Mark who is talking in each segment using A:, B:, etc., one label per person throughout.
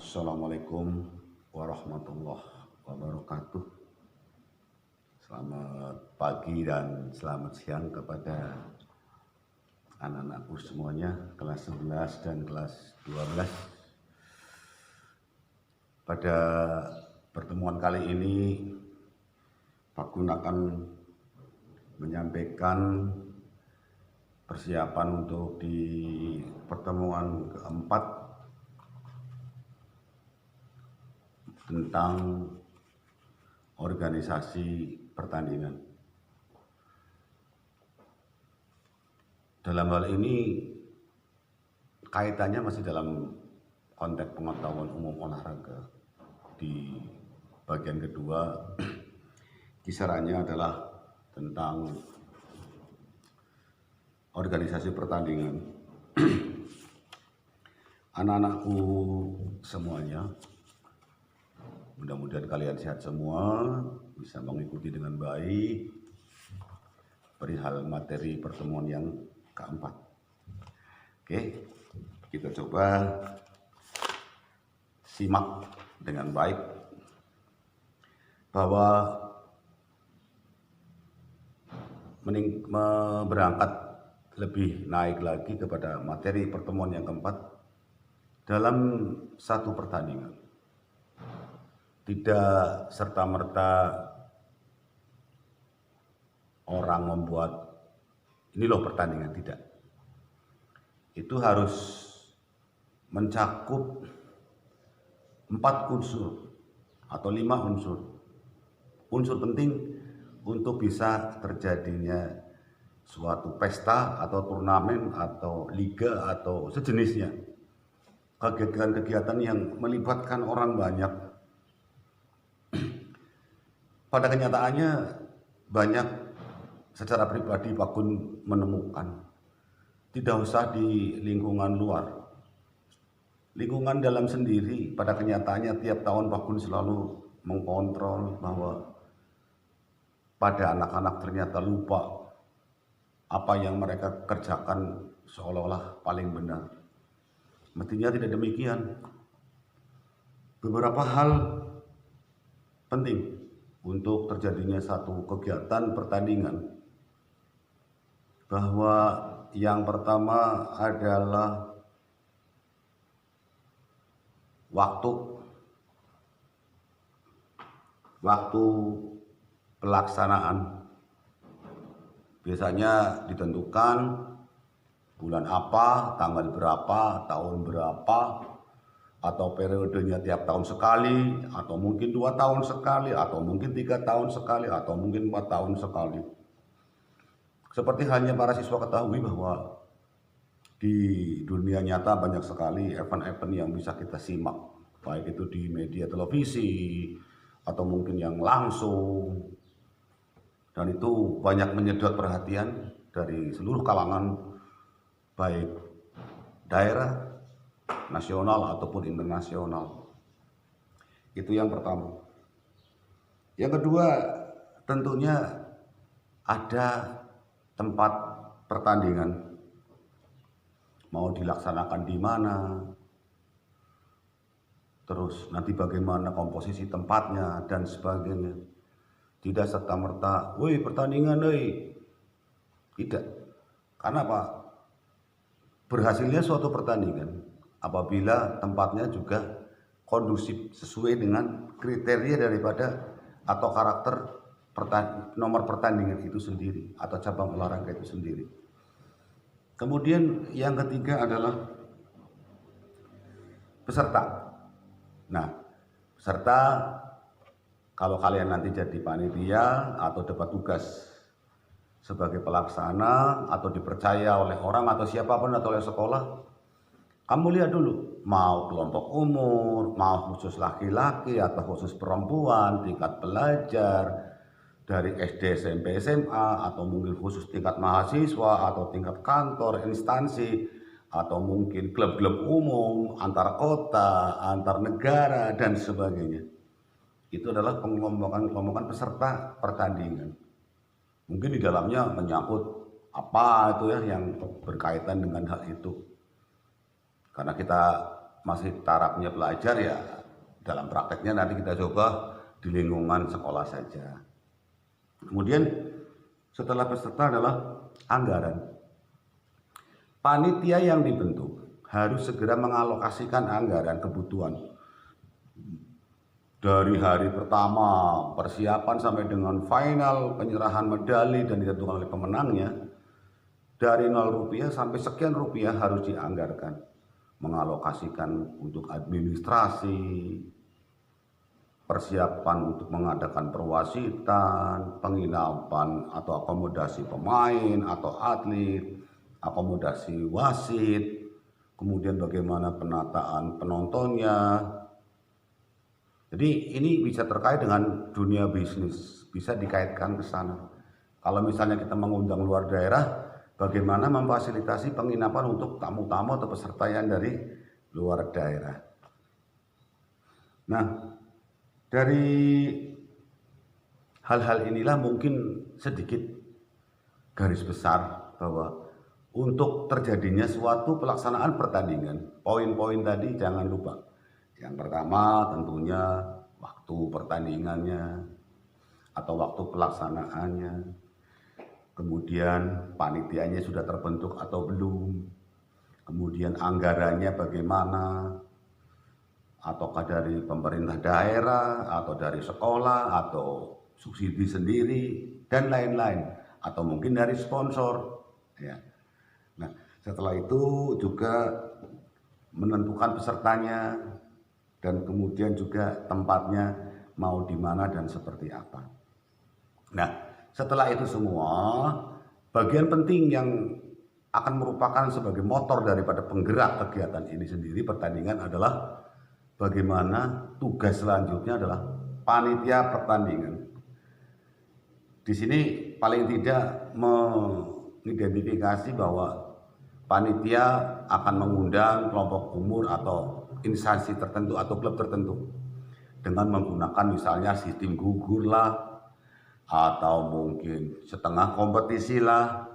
A: Assalamualaikum warahmatullahi wabarakatuh. Selamat pagi dan selamat siang kepada anak-anakku semuanya, kelas 11 dan kelas 12. Pada pertemuan kali ini, Pak Gun akan menyampaikan persiapan untuk di pertemuan keempat tentang organisasi pertandingan. Dalam hal ini kaitannya masih dalam konteks pengetahuan umum olahraga. Di bagian kedua, kisarannya adalah tentang organisasi pertandingan. Anak-anakku semuanya, mudah-mudahan kalian sehat semua, bisa mengikuti dengan baik perihal materi pertemuan yang keempat. Oke, kita coba simak dengan baik bahwa berangkat lebih naik lagi kepada materi pertemuan yang keempat dalam satu pertandingan. Tidak serta-merta orang membuat ini loh pertandingan, tidak. Itu harus mencakup 4 unsur atau 5 unsur. Unsur penting untuk bisa terjadinya suatu pesta atau turnamen atau liga atau sejenisnya. Kegiatan-kegiatan yang melibatkan orang banyak. Pada kenyataannya banyak secara pribadi Pak Gun menemukan tidak usah di lingkungan luar, lingkungan dalam sendiri. Pada kenyataannya tiap tahun Pak Gun selalu mengkontrol bahwa pada anak-anak ternyata lupa apa yang mereka kerjakan seolah-olah paling benar. Mestinya tidak demikian. Beberapa hal penting untuk terjadinya satu kegiatan pertandingan, bahwa yang pertama adalah waktu pelaksanaan. Biasanya ditentukan bulan apa, tanggal berapa, tahun berapa, atau periodenya tiap tahun sekali, atau mungkin 2 tahun sekali, atau mungkin 3 tahun sekali, atau mungkin 4 tahun sekali. Seperti halnya para siswa ketahui bahwa di dunia nyata banyak sekali event-event yang bisa kita simak, baik itu di media televisi, atau mungkin yang langsung, dan itu banyak menyedot perhatian dari seluruh kalangan, baik daerah, nasional ataupun internasional. Itu yang pertama. Yang kedua, tentunya ada tempat pertandingan. Mau dilaksanakan di mana, terus nanti bagaimana komposisi tempatnya dan sebagainya. Tidak serta-merta, woi pertandingan, woi. Tidak. Karena apa? Berhasilnya suatu pertandingan apabila tempatnya juga kondusif sesuai dengan kriteria daripada atau karakter nomor pertandingan itu sendiri atau cabang olahraga itu sendiri. Kemudian yang ketiga adalah peserta. Nah, peserta kalau kalian nanti jadi panitia atau dapat tugas sebagai pelaksana atau dipercaya oleh orang atau siapapun atau oleh sekolah, kamu lihat dulu, mau kelompok umur, mau khusus laki-laki atau khusus perempuan, tingkat belajar, dari SD, SMP, SMA, atau mungkin khusus tingkat mahasiswa, atau tingkat kantor, instansi, atau mungkin klub-klub umum, antar kota, antar negara, dan sebagainya. Itu adalah pengelompokan peserta pertandingan. Mungkin di dalamnya menyangkut apa itu ya yang berkaitan dengan hal itu. Karena kita masih tarafnya belajar ya dalam prakteknya nanti kita coba di lingkungan sekolah saja. Kemudian setelah peserta adalah anggaran. Panitia yang dibentuk harus segera mengalokasikan anggaran kebutuhan dari hari pertama persiapan sampai dengan final penyerahan medali dan ditentukan oleh pemenangnya. Dari 0 rupiah sampai sekian rupiah harus dianggarkan, mengalokasikan untuk administrasi, persiapan untuk mengadakan perwasitan, penginapan atau akomodasi pemain atau atlet, akomodasi wasit, kemudian bagaimana penataan penontonnya. Jadi ini bisa terkait dengan dunia bisnis, bisa dikaitkan ke sana. Kalau misalnya kita mengundang luar daerah, bagaimana memfasilitasi penginapan untuk tamu-tamu atau peserta yang dari luar daerah. Nah, dari hal-hal inilah mungkin sedikit garis besar bahwa untuk terjadinya suatu pelaksanaan pertandingan, poin-poin tadi jangan lupa. Yang pertama tentunya waktu pertandingannya atau waktu pelaksanaannya. Kemudian panitianya sudah terbentuk atau belum, kemudian anggarannya bagaimana, ataukah dari pemerintah daerah, atau dari sekolah, atau subsidi sendiri, dan lain-lain, atau mungkin dari sponsor. Ya. Nah, setelah itu juga menentukan pesertanya, dan kemudian juga tempatnya mau di mana dan seperti apa. Nah, setelah itu semua, bagian penting yang akan merupakan sebagai motor daripada penggerak kegiatan ini sendiri, pertandingan, adalah bagaimana tugas selanjutnya adalah panitia pertandingan. Di sini paling tidak mengidentifikasi bahwa panitia akan mengundang kelompok umur atau instansi tertentu atau klub tertentu dengan menggunakan misalnya sistem gugur lah, atau mungkin setengah kompetisi lah,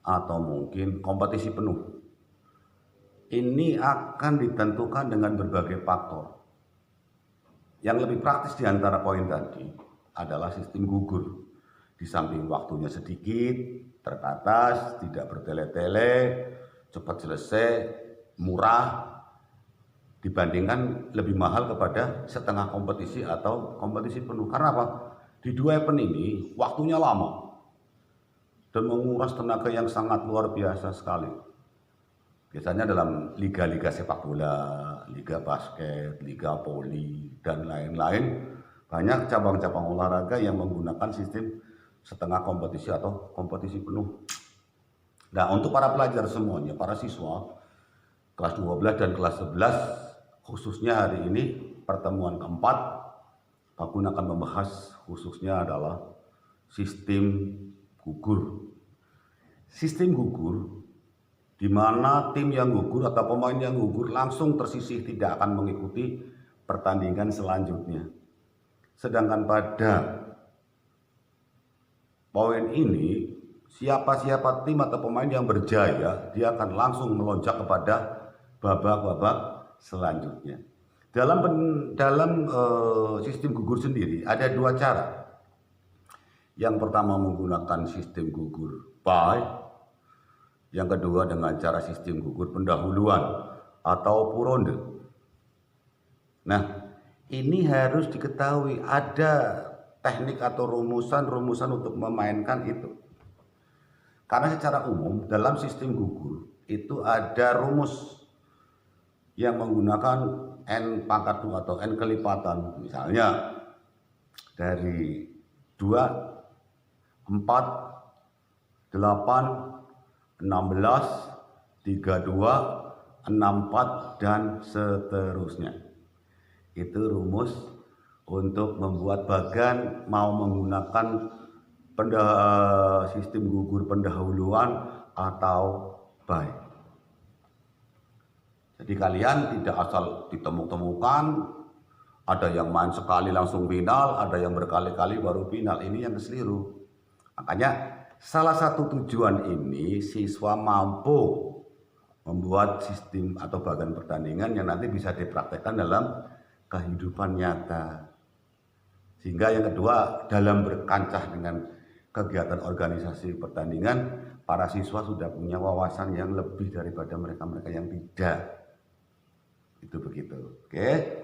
A: atau mungkin kompetisi penuh. Ini akan ditentukan dengan berbagai faktor. Yang lebih praktis di antara poin tadi adalah sistem gugur. Di samping waktunya sedikit, terbatas, tidak bertele-tele, cepat selesai, murah, dibandingkan lebih mahal kepada setengah kompetisi atau kompetisi penuh. Karena apa? Di dua event ini waktunya lama dan menguras tenaga yang sangat luar biasa sekali. Biasanya dalam liga-liga sepak bola, liga basket, liga voli, dan lain-lain, banyak cabang-cabang olahraga yang menggunakan sistem setengah kompetisi atau kompetisi penuh. Nah, untuk para pelajar semuanya, para siswa kelas 12 dan kelas 11, khususnya hari ini pertemuan keempat, aku akan membahas khususnya adalah sistem gugur. Sistem gugur di mana tim yang gugur atau pemain yang gugur langsung tersisih, tidak akan mengikuti pertandingan selanjutnya. Sedangkan pada poin ini, siapa-siapa tim atau pemain yang berjaya, dia akan langsung melonjak kepada babak-babak selanjutnya. Dalam sistem gugur sendiri ada dua cara. Yang pertama menggunakan sistem gugur bye, yang kedua dengan cara sistem gugur pendahuluan atau puronde. Nah, ini harus diketahui ada teknik atau rumusan-rumusan untuk memainkan itu. Karena secara umum dalam sistem gugur itu ada rumus yang menggunakan N pangkat 2 atau N kelipatan. Misalnya dari 2, 4, 8, 16, 32, 64, dan seterusnya. Itu rumus untuk membuat bagan mau menggunakan sistem gugur pendahuluan atau bye. Jadi kalian tidak asal ditemukan, ada yang main sekali langsung final, ada yang berkali-kali baru final. Ini yang keliru. Makanya salah satu tujuan ini siswa mampu membuat sistem atau bagan pertandingan yang nanti bisa dipraktekkan dalam kehidupan nyata. Sehingga yang kedua, dalam berkancah dengan kegiatan organisasi pertandingan, para siswa sudah punya wawasan yang lebih daripada mereka-mereka yang tidak. Itu begitu. Oke.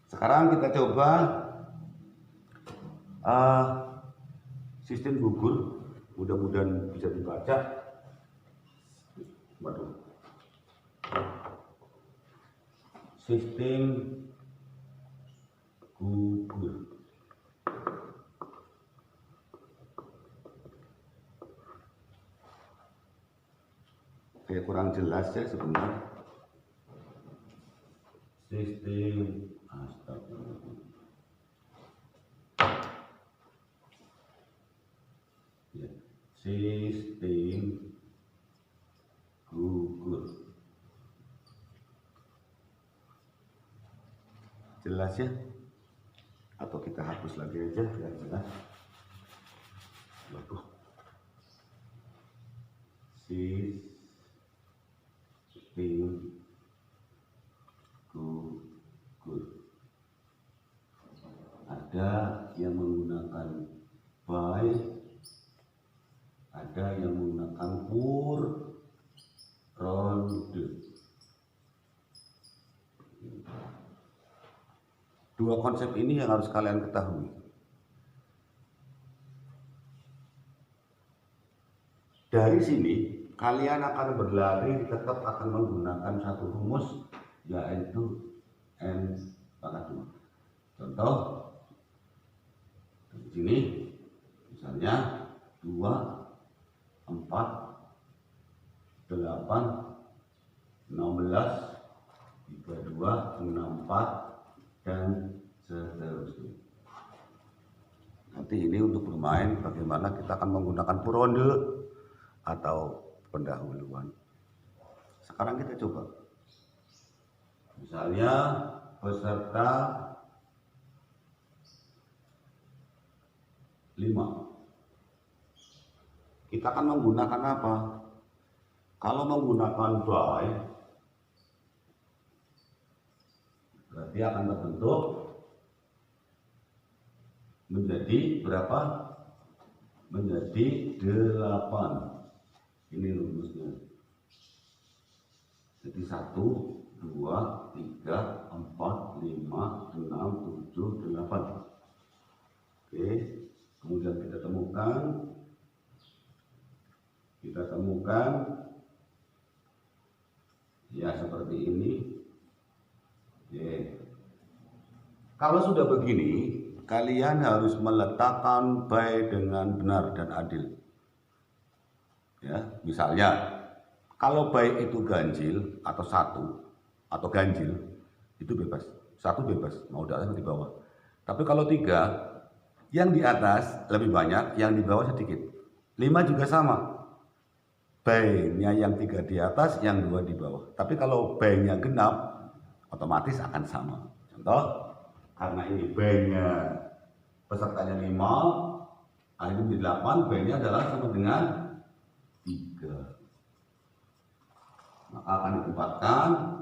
A: Sekarang kita coba sistem gugur. Mudah-mudahan bisa dibaca. Waduh. Sistem gugur. Kayak kurang jelas ya sebentar. Sistem ya, sistem gugur. Jelas ya? Atau kita hapus lagi aja biar jelas. Waduh. Sistem gugur. Ada yang menggunakan by, ada yang menggunakan pur, ronde. Dua konsep ini yang harus kalian ketahui. Dari sini kalian akan berlari tetap akan menggunakan satu rumus, yaitu N pangkat 2. Contoh di sini misalnya 2, 4, 8, 16, 32, 64 dan seterusnya. Nanti ini untuk bermain bagaimana kita akan menggunakan ronde atau pendahuluan. Sekarang kita coba. Misalnya peserta 5. Kita akan menggunakan apa? Kalau menggunakan by, berarti akan terbentuk menjadi berapa? Menjadi 8. Ini rumusnya. Jadi 1, 2, 3, 4, 5, 6, 7, 8. Oke, kemudian kita temukan ya seperti ini. Oke. Kalau sudah begini, kalian harus meletakkan by dengan benar dan adil. Ya, misalnya kalau by itu ganjil atau 1 atau ganjil, itu bebas. 1 bebas, mau di atas atau di bawah. Tapi kalau 3, yang di atas lebih banyak, yang di bawah sedikit. 5 juga sama. By-nya yang 3 di atas, yang 2 di bawah. Tapi kalau by-nya genap, otomatis akan sama. Contoh, karena ini by-nya pesertanya 5, akhirnya menjadi 8, by-nya adalah sama dengan 3. Maka akan ditempatkan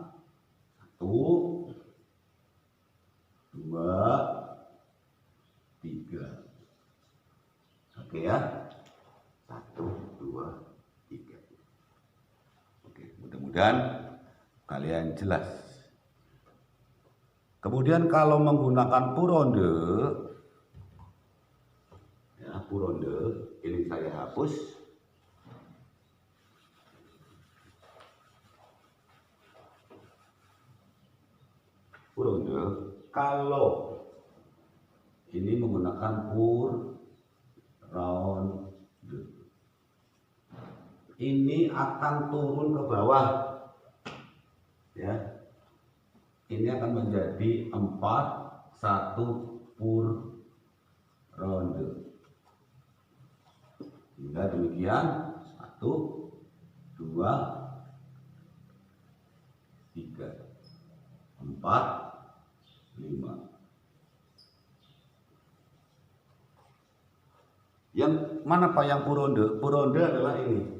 A: 1, 2, 3. Oke ya. 1, 2, 3. Oke, mudah-mudahan kalian jelas. Kemudian kalau menggunakan puronde, ya puronde, ini saya hapus. Puronde, kalau ini menggunakan pur round, ini akan turun ke bawah, ya. Ini akan menjadi 4, 1 pur ronde. Hingga demikian 1, 2, 3, 4, 5. Yang mana Pak yang puronde? Puronde adalah ini.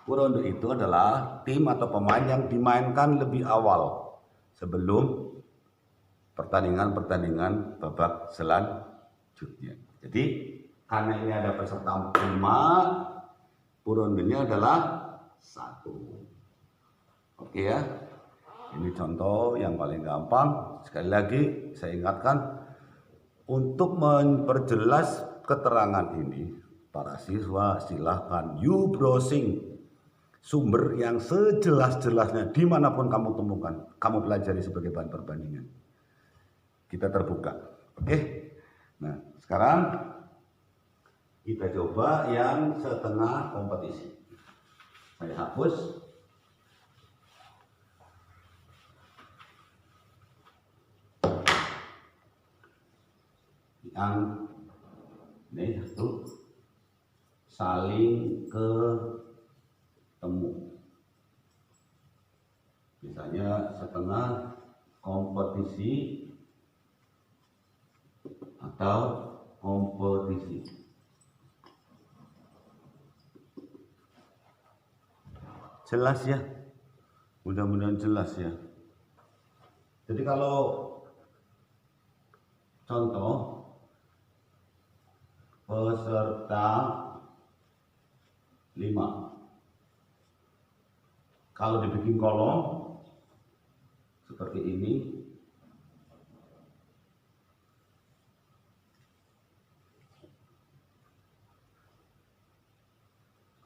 A: Ronde itu adalah tim atau pemain yang dimainkan lebih awal sebelum pertandingan babak selanjutnya. Jadi karena ini ada peserta 5, rondenya adalah 1. Oke ya. Ini contoh yang paling gampang. Sekali lagi saya ingatkan, untuk memperjelas keterangan ini, para siswa silahkan you browsing sumber yang sejelas-jelasnya dimanapun kamu temukan, kamu pelajari sebagai bahan perbandingan. Kita terbuka. Oke. Nah, sekarang kita coba yang setengah kompetisi. Saya hapus. Yang ini satu, saling ketemu. Misalnya setengah kompetisi atau kompetisi. Jelas ya? Mudah-mudahan jelas ya. Jadi kalau contoh peserta 5, kalau dibikin kolom seperti ini,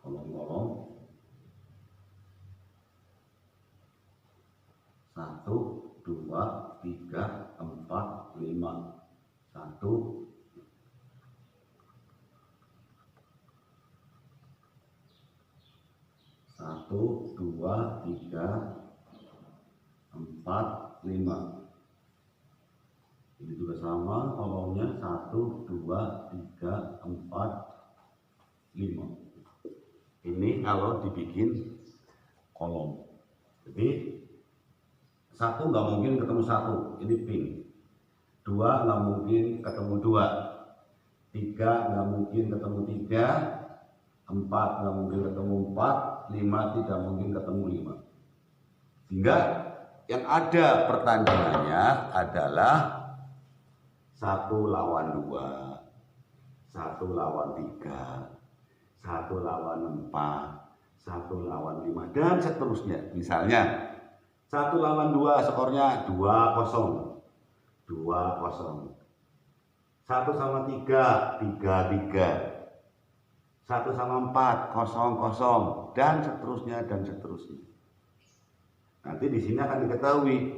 A: kolom-kolom 1, 2, 3, 4, 5, 1, 1, 2, 3, 4, 5. Ini juga sama kolomnya 1, 2, 3, 4, 5. Ini kalau dibikin kolom. Jadi 1 nggak mungkin ketemu 1, ini pink. 2 nggak mungkin ketemu 2. 3 nggak mungkin ketemu 3. 4 nggak mungkin ketemu 4. 5 tidak mungkin ketemu 5. Sehingga yang ada pertandingannya adalah 1 lawan 2, 1 lawan 3, 1 lawan 4, 1 lawan 5, dan seterusnya. Misalnya 1 lawan 2 skornya 2-0, 2-0. 1 sama 3, 3-3. 1 sama 4, 0-0, dan seterusnya dan seterusnya. Nanti di sini akan diketahui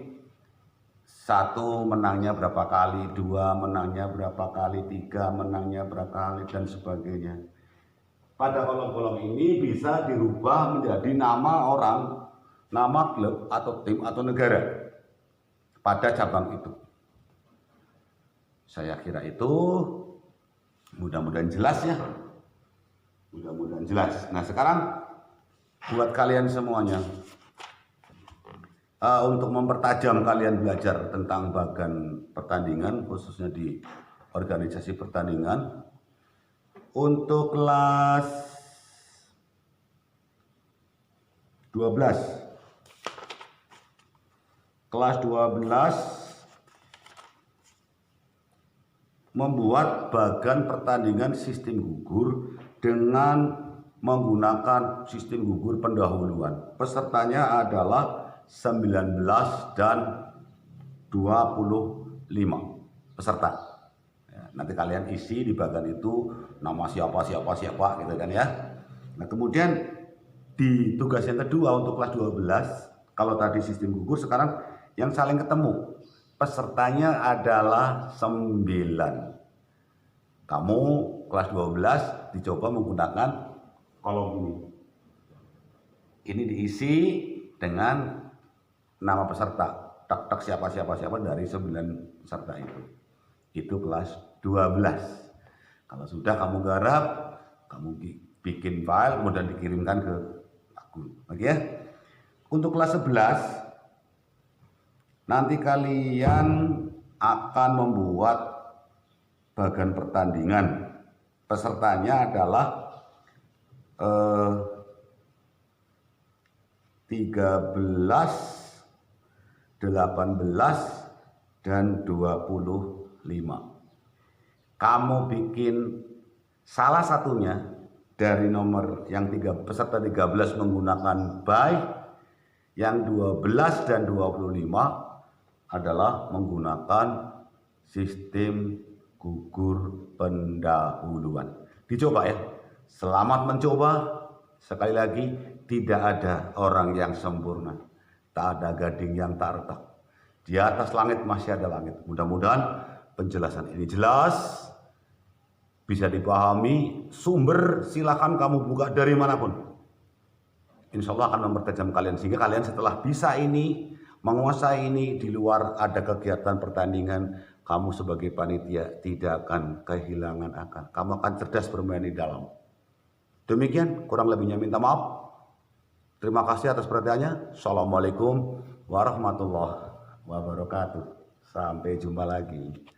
A: 1 menangnya berapa kali, 2 menangnya berapa kali, 3 menangnya berapa kali, dan sebagainya. Pada kolom-kolom ini bisa dirubah menjadi nama orang, nama klub atau tim atau negara pada cabang itu. Saya kira itu mudah-mudahan jelas ya. Mudah-mudahan jelas. Nah sekarang buat kalian semuanya, untuk mempertajam kalian belajar tentang bagan pertandingan, khususnya di organisasi pertandingan, untuk kelas 12, kelas 12 membuat bagan pertandingan sistem gugur dengan menggunakan sistem gugur pendahuluan. Pesertanya adalah 19 dan 25 peserta. Ya, nanti kalian isi di bagan itu nama siapa gitu kan ya. Nah kemudian di tugas yang kedua untuk kelas 12, kalau tadi sistem gugur, sekarang yang saling ketemu pesertanya adalah 9. Kamu kelas 12 dicoba menggunakan kolom ini. Ini diisi dengan nama peserta. Tak siapa dari 9 peserta itu. Itu kelas 12. Kalau sudah kamu garap, kamu bikin file kemudian dikirimkan ke aku. Oke ya. Untuk kelas 11 nanti kalian akan membuat bagan pertandingan. Pesertanya adalah 13, 18, dan 25. Kamu bikin salah satunya dari nomor yang peserta 13 menggunakan by, yang 12 dan 25 adalah menggunakan sistem gugur pendahuluan. Dicoba ya. Selamat mencoba. Sekali lagi, tidak ada orang yang sempurna. Tak ada gading yang tak retak. Di atas langit masih ada langit. Mudah-mudahan penjelasan ini jelas, bisa dipahami. Sumber silakan kamu buka dari manapun. Insya Allah akan mempertajam kalian, sehingga kalian setelah bisa ini, menguasai ini, di luar ada kegiatan pertandingan, kamu sebagai panitia tidak akan kehilangan akal. Kamu akan cerdas bermain di dalam. Demikian, kurang lebihnya minta maaf. Terima kasih atas perhatiannya. Assalamualaikum warahmatullahi wabarakatuh. Sampai jumpa lagi.